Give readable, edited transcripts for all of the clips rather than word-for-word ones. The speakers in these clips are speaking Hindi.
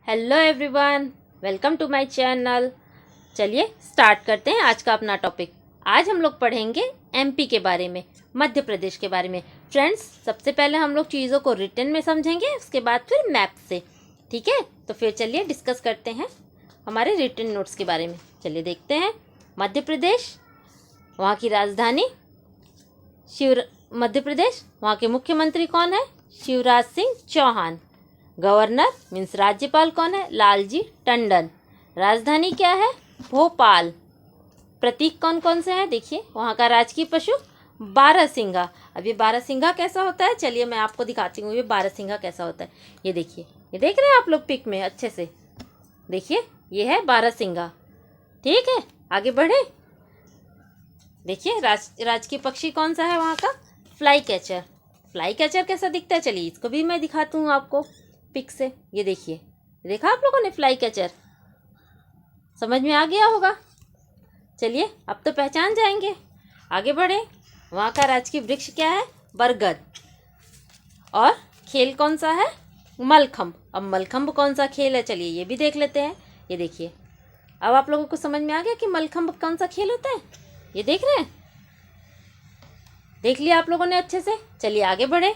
Hello everyone, welcome to my channel. चलिए स्टार्ट करते हैं आज का अपना टॉपिक। आज हम लोग पढ़ेंगे एमपी के बारे में, मध्य प्रदेश के बारे में। फ्रेंड्स, सबसे पहले हम लोग चीज़ों को रिटन में समझेंगे, उसके बाद फिर मैप से। ठीक है, तो फिर चलिए डिस्कस करते हैं हमारे रिटन नोट्स के बारे में। चलिए देखते हैं। मध्य प्रदेश, वहाँ की राजधानी मध्य प्रदेश, वहाँ के मुख्यमंत्री कौन है? शिवराज सिंह चौहान। गवर्नर मीन्स राज्यपाल कौन है? लालजी टंडन। राजधानी क्या है? भोपाल। प्रतीक कौन कौन से हैं? देखिए, वहाँ का राजकीय पशु बारहसिंगा। अब ये बारहसिंगा कैसा होता है, चलिए मैं आपको दिखाती हूँ ये बारहसिंगा कैसा होता है। ये देखिए, ये देख रहे हैं आप लोग पिक में अच्छे से? देखिए, ये है बारहसिंगा। ठीक है, आगे बढ़े। देखिए, राजकीय पक्षी कौन सा है वहाँ का? Fly catcher. फ्लाई कैचर कैसा दिखता है, चलिए इसको भी मैं दिखाती हूँ आपको पिक से। ये देखिए, देखा आप लोगों ने फ्लाई कैचर? समझ में आ गया होगा। चलिए अब तो पहचान जाएंगे। आगे बढ़े। वहाँ का राजकीय वृक्ष क्या है? बरगद। और खेल कौन सा है? मलखम्ब। अब मलखम्ब कौन सा खेल है, चलिए ये भी देख लेते हैं। ये देखिए, अब आप लोगों को समझ में आ गया कि मलखम्ब कौन सा खेल होता है। ये देख रहे हैं? देख लिया आप लोगों ने अच्छे से। चलिए आगे बढ़े।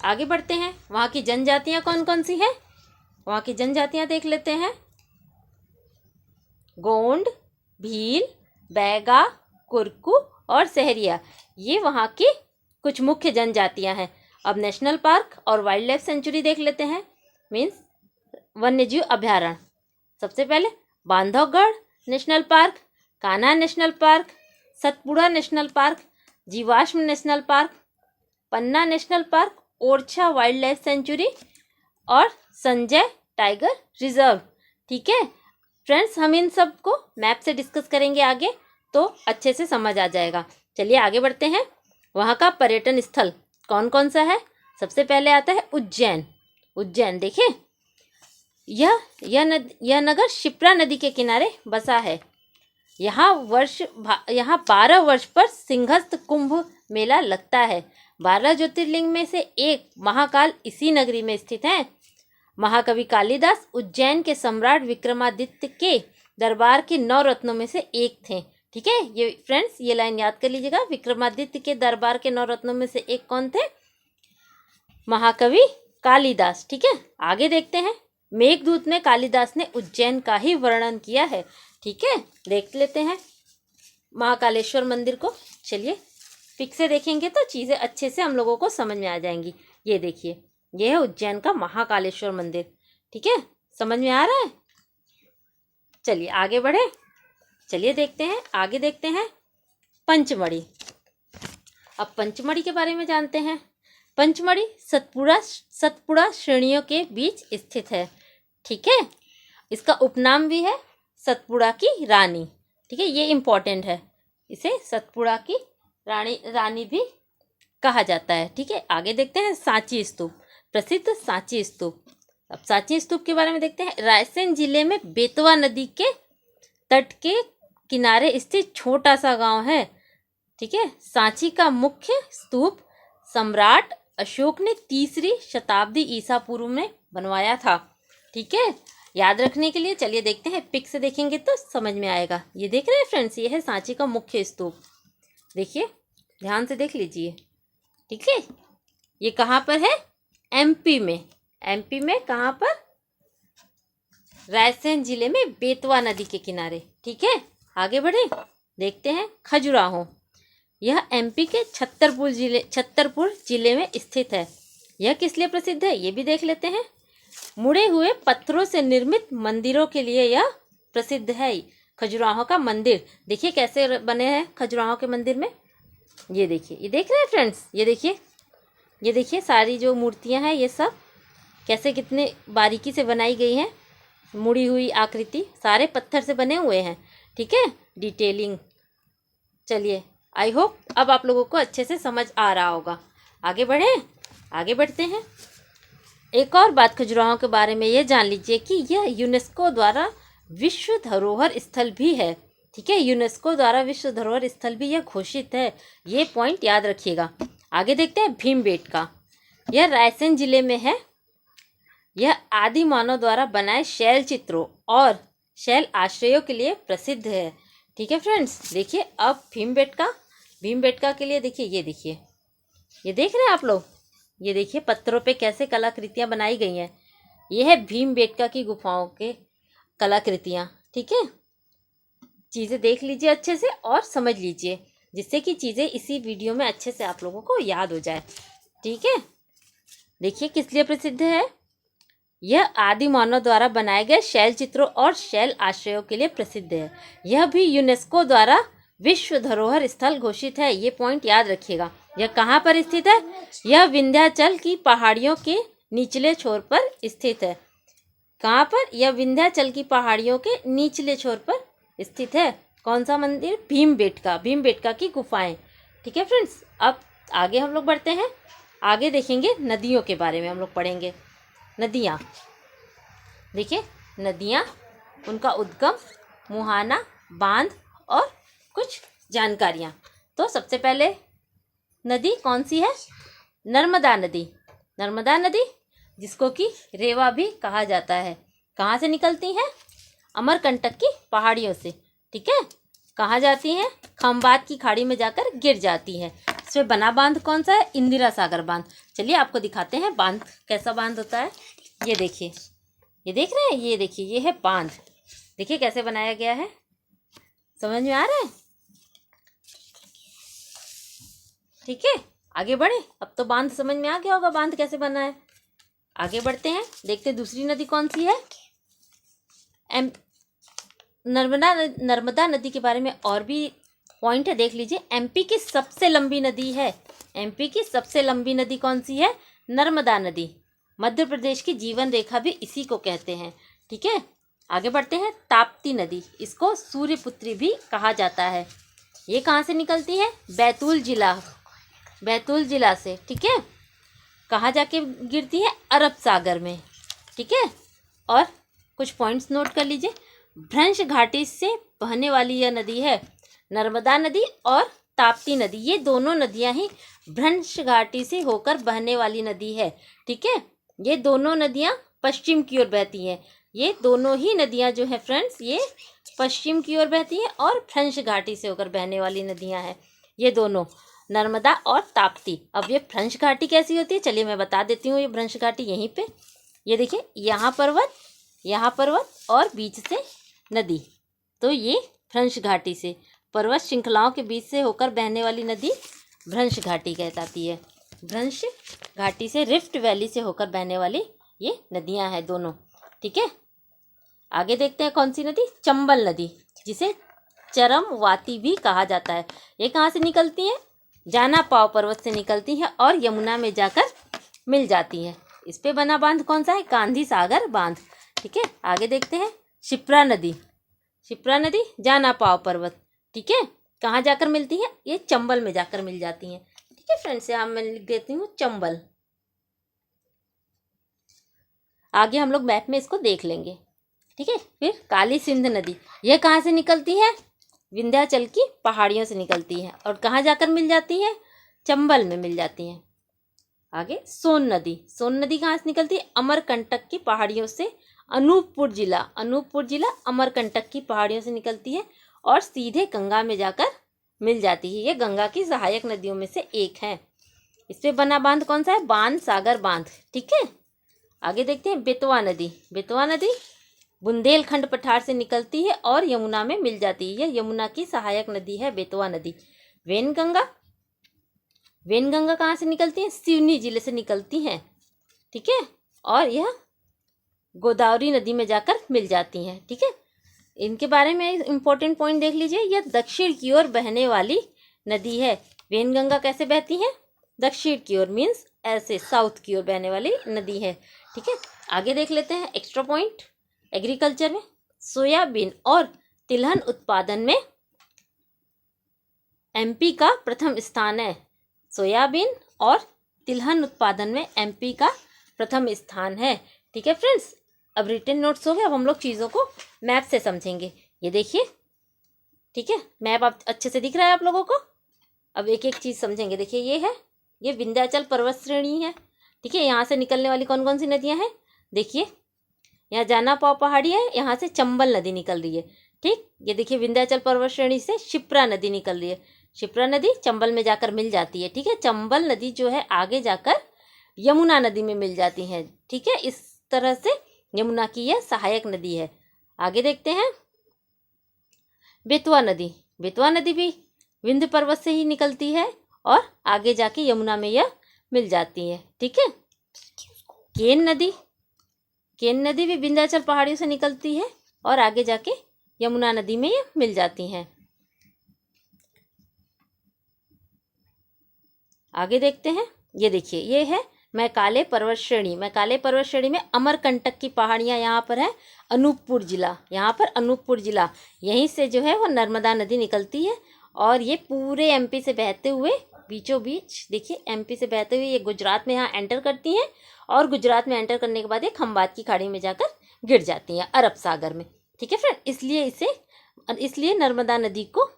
आगे बढ़ते हैं। वहाँ की जनजातियाँ कौन कौन सी हैं? वहाँ की जनजातियाँ देख लेते हैं। गोंड, भील, बैगा, कुरकू और सहरिया, ये वहाँ की कुछ मुख्य जनजातियाँ हैं। अब नेशनल पार्क और वाइल्ड लाइफ सेंचुरी देख लेते हैं, मीन्स वन्यजीव अभयारण्य। सबसे पहले Bandhavgarh national park, Kanha national park, Satpura national park, जीवाश्म national park, Panna national park, Orchha wildlife sanctuary और संजय टाइगर रिजर्व। ठीक है फ्रेंड्स, हम इन सब को मैप से डिस्कस करेंगे आगे, तो अच्छे से समझ आ जाएगा। चलिए आगे बढ़ते हैं। वहाँ का पर्यटन स्थल कौन कौन सा है? सबसे पहले आता है उज्जैन। उज्जैन देखिए, यह नगर शिप्रा नदी के किनारे बसा है। यहाँ 12 वर्ष पर सिंहस्थ कुंभ मेला लगता है। 12 ज्योतिर्लिंग में से एक महाकाल इसी नगरी में स्थित है। महाकवि कालिदास उज्जैन के सम्राट विक्रमादित्य के दरबार के 9 रत्नों में से एक थे। ठीक है, ये फ्रेंड्स ये लाइन याद कर लीजिएगा। विक्रमादित्य के दरबार के 9 रत्नों में से एक कौन थे? महाकवि कालिदास। ठीक है, आगे देखते हैं। मेघदूत में कालिदास ने उज्जैन का ही वर्णन किया है। ठीक है, देख लेते हैं महाकालेश्वर मंदिर को। चलिए पिक से देखेंगे तो चीज़ें अच्छे से हम लोगों को समझ में आ जाएंगी। ये देखिए, ये है उज्जैन का महाकालेश्वर मंदिर। ठीक है, समझ में आ रहा है? चलिए आगे बढ़े। चलिए देखते हैं, आगे देखते हैं पंचमढ़ी। अब पंचमढ़ी के बारे में जानते हैं। पंचमढ़ी सतपुड़ा श्रेणियों के बीच स्थित है। ठीक है, इसका उपनाम भी है सतपुड़ा की रानी। ठीक है, ये इम्पोर्टेंट है, इसे सतपुड़ा की रानी भी कहा जाता है। ठीक है, आगे देखते हैं सांची स्तूप, प्रसिद्ध सांची स्तूप। अब सांची स्तूप के बारे में देखते हैं। रायसेन जिले में बेतवा नदी के तट के किनारे स्थित छोटा सा गांव है। ठीक है, सांची का मुख्य स्तूप सम्राट अशोक ने 3री शताब्दी ईसा पूर्व में बनवाया था। ठीक है, याद रखने के लिए चलिए देखते हैं, पिक से देखेंगे तो समझ में आएगा। ये देख रहे हैं फ्रेंड्स, ये है सांची का मुख्य स्तूप। देखिए, ध्यान से देख लीजिए। ठीक है, ये कहाँ पर है? एमपी में। एमपी में कहाँ पर? रायसेन जिले में बेतवा नदी के किनारे। ठीक है, आगे बढ़े। देखते हैं खजुराहो। यह एमपी के छतरपुर जिले में स्थित है। यह किस लिए प्रसिद्ध है, ये भी देख लेते हैं। मुड़े हुए पत्थरों से निर्मित मंदिरों के लिए यह प्रसिद्ध है। खजुराहो का मंदिर देखिए कैसे बने हैं खजुराहो के मंदिर में। ये देखिए, ये देख रहे हैं फ्रेंड्स? ये देखिए, ये देखिए सारी जो मूर्तियां हैं ये सब कैसे कितने बारीकी से बनाई गई हैं। मुड़ी हुई आकृति, सारे पत्थर से बने हुए हैं। ठीक है, डिटेलिंग। चलिए, आई होप अब आप लोगों को अच्छे से समझ आ रहा होगा। आगे बढ़े। आगे बढ़ते हैं। एक और बात खजुराहो के बारे में ये जान लीजिए कि यह यूनेस्को द्वारा विश्व धरोहर स्थल भी है। ठीक है, यूनेस्को द्वारा विश्व धरोहर स्थल भी यह घोषित है। ये पॉइंट याद रखिएगा। आगे देखते हैं भीमबेटका। यह रायसेन जिले में है। यह आदि मानव द्वारा बनाए शैल चित्रों और शैल आश्रयों के लिए प्रसिद्ध है। ठीक है फ्रेंड्स, देखिए अब भीमबेटका के लिए देखिए, ये देख रहे हैं आप लोग, ये देखिए पत्थरों पे कैसे कलाकृतियाँ बनाई गई हैं। ये है भीमबेटका की गुफाओं के कलाकृतियाँ। ठीक है, चीज़ें देख लीजिए अच्छे से और समझ लीजिए, जिससे कि चीज़ें इसी वीडियो में अच्छे से आप लोगों को याद हो जाए। ठीक है, देखिए किस लिए प्रसिद्ध है। यह आदि मानव द्वारा बनाए गए शैल चित्रों और शैल आश्रयों के लिए प्रसिद्ध है। यह भी यूनेस्को द्वारा विश्व धरोहर स्थल घोषित है। ये पॉइंट याद रखिएगा। यह कहाँ पर स्थित है? यह विंध्याचल की पहाड़ियों के निचले छोर पर स्थित है। कहाँ पर? यह विंध्याचल की पहाड़ियों के निचले छोर पर स्थित है। कौन सा मंदिर? भीमबेटका की गुफाएं। ठीक है फ्रेंड्स, अब आगे हम लोग बढ़ते हैं। आगे देखेंगे नदियों के बारे में, हम लोग पढ़ेंगे नदियाँ। देखिए नदियाँ, उनका उद्गम, मुहाना, बांध और कुछ जानकारियाँ। तो सबसे पहले नदी कौन सी है? नर्मदा नदी। नर्मदा नदी, जिसको कि रेवा भी कहा जाता है, कहाँ से निकलती है? अमरकंटक की पहाड़ियों से। ठीक है, कहाँ जाती हैं? खंबात की खाड़ी में जाकर गिर जाती है। इसमें बना बांध कौन सा है? इंदिरा सागर बांध। चलिए आपको दिखाते हैं बांध कैसा बांध होता है। ये देखिए, ये देख रहे हैं, ये देखिए, ये है बांध। देखिए कैसे बनाया गया है, समझ में आ रहा है? ठीक है, आगे बढ़े। अब तो बांध समझ में आ गया होगा, बांध कैसे बना है। आगे बढ़ते हैं, देखते हैं दूसरी नदी कौन सी है। नर्मदा नदी के बारे में और भी पॉइंट है, देख लीजिए। एमपी की सबसे लंबी नदी है। एमपी की सबसे लंबी नदी कौन सी है? नर्मदा नदी। मध्य प्रदेश की जीवन रेखा भी इसी को कहते हैं। ठीक है, आगे बढ़ते हैं। ताप्ती नदी, इसको सूर्यपुत्री भी कहा जाता है। ये कहाँ से निकलती है? बैतूल जिला से। ठीक है, कहाँ जाके गिरती है? अरब सागर में। ठीक है, और कुछ पॉइंट्स नोट कर लीजिए। भ्रंश घाटी से बहने वाली यह नदी है। नर्मदा नदी और ताप्ती नदी, ये दोनों नदियां ही भ्रंश घाटी से होकर बहने वाली नदी है। ठीक है, ये दोनों नदियां पश्चिम की ओर बहती हैं। ये दोनों ही नदियां जो है फ्रेंड्स, ये पश्चिम की ओर बहती हैं और भ्रंश घाटी से होकर बहने वाली नदियां हैं ये दोनों, नर्मदा और ताप्ती। अब ये भ्रंश घाटी कैसी होती है, चलिए मैं बता देती हूँ। ये भ्रंश घाटी यहीं पे, ये देखिए, यहाँ पर्वत और बीच से नदी। तो ये भ्रंश घाटी से, पर्वत श्रृंखलाओं के बीच से होकर बहने वाली नदी भ्रंश घाटी कहलाती है। भ्रंश घाटी से, रिफ्ट वैली से होकर बहने वाली ये नदियां हैं दोनों। ठीक है, आगे देखते हैं कौन सी नदी? चंबल नदी, जिसे चरमवाती भी कहा जाता है। ये कहाँ से निकलती है? जाना पाव पर्वत से निकलती है और यमुना में जाकर मिल जाती है। इस पे बना बांध कौन सा है? गांधी सागर बांध। ठीक है, आगे देखते हैं। शिप्रा नदी जाना पाव पर्वत। ठीक है, कहाँ जाकर मिलती है? ये चंबल में जाकर मिल जाती हैं। ठीक है फ्रेंड्स, यहाँ मैं लिख देती हूँ चंबल। आगे हम लोग मैप में इसको देख लेंगे। ठीक है, फिर काली सिंध नदी, यह कहाँ से निकलती है? विंध्याचल की पहाड़ियों से निकलती है और कहाँ जाकर मिल जाती है? चंबल में मिल जाती हैं। आगे सोन नदी कहाँ से निकलती है? अमरकंटक की पहाड़ियों से। अनूपपुर जिला अमरकंटक की पहाड़ियों से निकलती है और सीधे गंगा में जाकर मिल जाती है। ये गंगा की सहायक नदियों में से एक है। इस पे बना बांध कौन सा है? बाण सागर बांध। ठीक है, आगे देखते हैं। बेतवा नदी बुंदेलखंड पठार से निकलती है और यमुना में मिल जाती है। यह यमुना की सहायक नदी है बेतवा नदी। वेनगंगा कहाँ से निकलती है? सिवनी जिले से निकलती हैं। ठीक है, और यह गोदावरी नदी में जाकर मिल जाती हैं। ठीक है, इनके बारे में इंपॉर्टेंट पॉइंट देख लीजिए। यह दक्षिण की ओर बहने वाली नदी है। वेनगंगा कैसे बहती है? दक्षिण की ओर, मीन्स ऐसे साउथ की ओर बहने वाली नदी है। ठीक है, आगे देख लेते हैं एक्स्ट्रा पॉइंट। एग्रीकल्चर में सोयाबीन और तिलहन उत्पादन में एमपी का प्रथम स्थान है। सोयाबीन और तिलहन उत्पादन में एमपी का प्रथम स्थान है। ठीक है फ्रेंड्स, अब रिटन नोट्स हो गए। अब हम लोग चीज़ों को मैप से समझेंगे। ये देखिए, ठीक है, मैप आप अच्छे से दिख रहा है आप लोगों को। अब एक एक चीज़ समझेंगे। देखिए, ये विंध्याचल पर्वत श्रेणी है। ठीक है, यहाँ से निकलने वाली कौन कौन सी नदियाँ हैं? देखिए यहाँ जाना पाव पहाड़ी है, यहाँ से चंबल नदी निकल रही है। ठीक, ये देखिए विंध्याचल पर्वत श्रेणी से शिप्रा नदी निकल रही है। शिप्रा नदी चंबल में जाकर मिल जाती है। ठीक है, चंबल नदी जो है आगे जाकर यमुना नदी में मिल जाती है। ठीक है, इस तरह से यमुना की यह सहायक नदी है। आगे देखते हैं बेतवा नदी। बेतवा नदी भी विंध्य पर्वत से ही निकलती है और आगे जाके यमुना में यह मिल जाती है। ठीक है, केन नदी, केन नदी भी विंध्याचल पहाड़ियों से निकलती है और आगे जाके यमुना नदी में यह मिल जाती हैं। आगे देखते हैं, ये देखिए ये है मैकाले पर्वत श्रेणी। मैकाले पर्वत श्रेणी में अमरकंटक की पहाड़ियाँ यहाँ पर है, अनूपपुर जिला, यहाँ पर अनूपपुर जिला, यहीं से जो है वो नर्मदा नदी निकलती है और ये पूरे एमपी से बहते हुए बीचों बीच देखिए एमपी से बहते हुए ये गुजरात में यहाँ एंटर करती हैं और गुजरात में एंटर करने के बाद ये खंबात की खाड़ी में जाकर गिर जाती हैं अरब सागर में। ठीक है फ्रेंड, इसलिए नर्मदा नदी को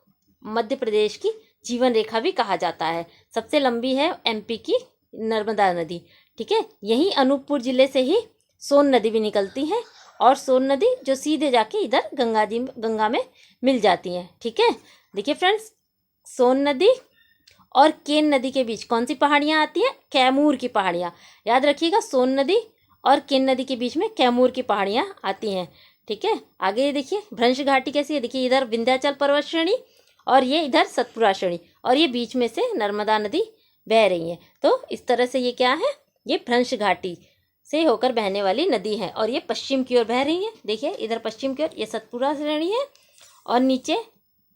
मध्य प्रदेश की जीवन रेखा भी कहा जाता है। सबसे लंबी है एमपी की नर्मदा नदी। ठीक है, यहीं अनूपपुर जिले से ही सोन नदी भी निकलती है और सोन नदी जो सीधे जाके इधर गंगा में मिल जाती हैं। ठीक है, देखिए फ्रेंड्स, सोन नदी और केन नदी के बीच कौन सी पहाड़ियाँ आती हैं? कैमूर की पहाड़ियाँ। याद रखिएगा, सोन नदी और केन नदी के बीच में कैमूर की पहाड़ियाँ आती हैं। ठीक है, आगे देखिए भ्रंश घाटी कैसी है। देखिए इधर विंध्याचल पर्वत श्रेणी और ये इधर सतपुड़ा श्रेणी और ये बीच में से नर्मदा नदी बह रही है। तो इस तरह से ये क्या है, ये भ्रंश घाटी से होकर बहने वाली नदी है और ये पश्चिम की ओर बह रही है। देखिए इधर पश्चिम की ओर ये सतपुड़ा श्रेणी है और नीचे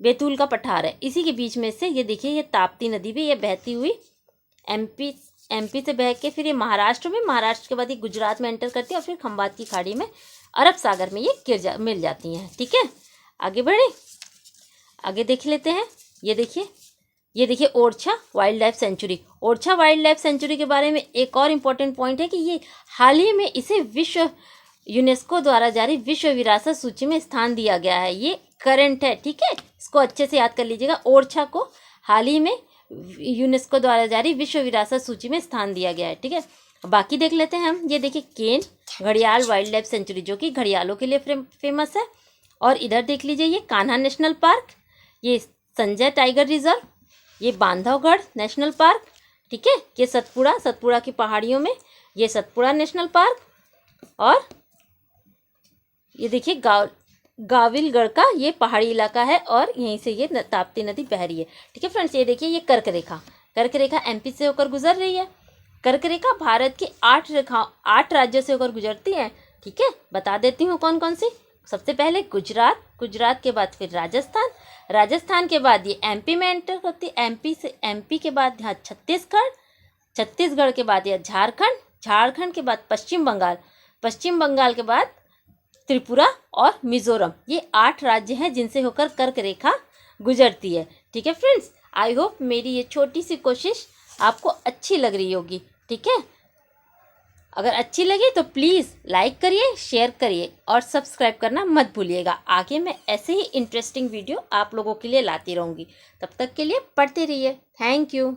बैतूल का पठार है। इसी के बीच में से ये देखिए ये ताप्ती नदी भी ये बहती हुई एमपी से बह के फिर ये महाराष्ट्र के बाद ये गुजरात में एंटर करती है और फिर खंबात की खाड़ी में अरब सागर में ये मिल जाती हैं। ठीक है, आगे बढ़े, आगे देख लेते हैं। ये देखिए Orchha wildlife century. Orchha wildlife century के बारे में एक और इम्पोर्टेंट पॉइंट है कि ये हाल ही में इसे यूनेस्को द्वारा जारी विश्व विरासत सूची में स्थान दिया गया है। ये करंट है। ठीक है, इसको अच्छे से याद कर लीजिएगा। ओरछा को हाल ही में यूनेस्को द्वारा जारी विश्व विरासत सूची में स्थान दिया गया है। ठीक है, बाकी देख लेते हैं हम। ये देखिए केन घड़ियाल वाइल्ड लाइफ सेंचुरी जो कि घड़ियालों के लिए फेमस है। और इधर देख लीजिए ये कान्हा नेशनल पार्क, ये संजय टाइगर रिजर्व, ये बांधवगढ़ नेशनल पार्क। ठीक है, ये सतपुड़ा की पहाड़ियों में ये सतपुड़ा नेशनल पार्क और ये देखिए गाविलगढ़ का ये पहाड़ी इलाका है और यहीं से ये ताप्ती नदी बह रही है। ठीक है फ्रेंड्स, ये देखिए ये कर्क रेखा एमपी से होकर गुजर रही है। कर्क रेखा भारत के 8 राज्यों से होकर गुजरती है। ठीक है, बता देती हूँ कौन कौन सी। सबसे पहले गुजरात के बाद फिर राजस्थान के बाद ये एमपी में एंटर करती है। एमपी के बाद यहाँ छत्तीसगढ़ के बाद यह झारखंड के बाद पश्चिम बंगाल के बाद त्रिपुरा और मिजोरम। ये 8 राज्य हैं जिनसे होकर कर्क रेखा गुजरती है। ठीक है फ्रेंड्स, आई होप मेरी ये छोटी सी कोशिश आपको अच्छी लग रही होगी। ठीक है, अगर अच्छी लगी तो प्लीज़ लाइक करिए, शेयर करिए और सब्सक्राइब करना मत भूलिएगा। आगे मैं ऐसे ही इंटरेस्टिंग वीडियो आप लोगों के लिए लाती रहूँगी। तब तक के लिए पढ़ते रहिए। Thank you.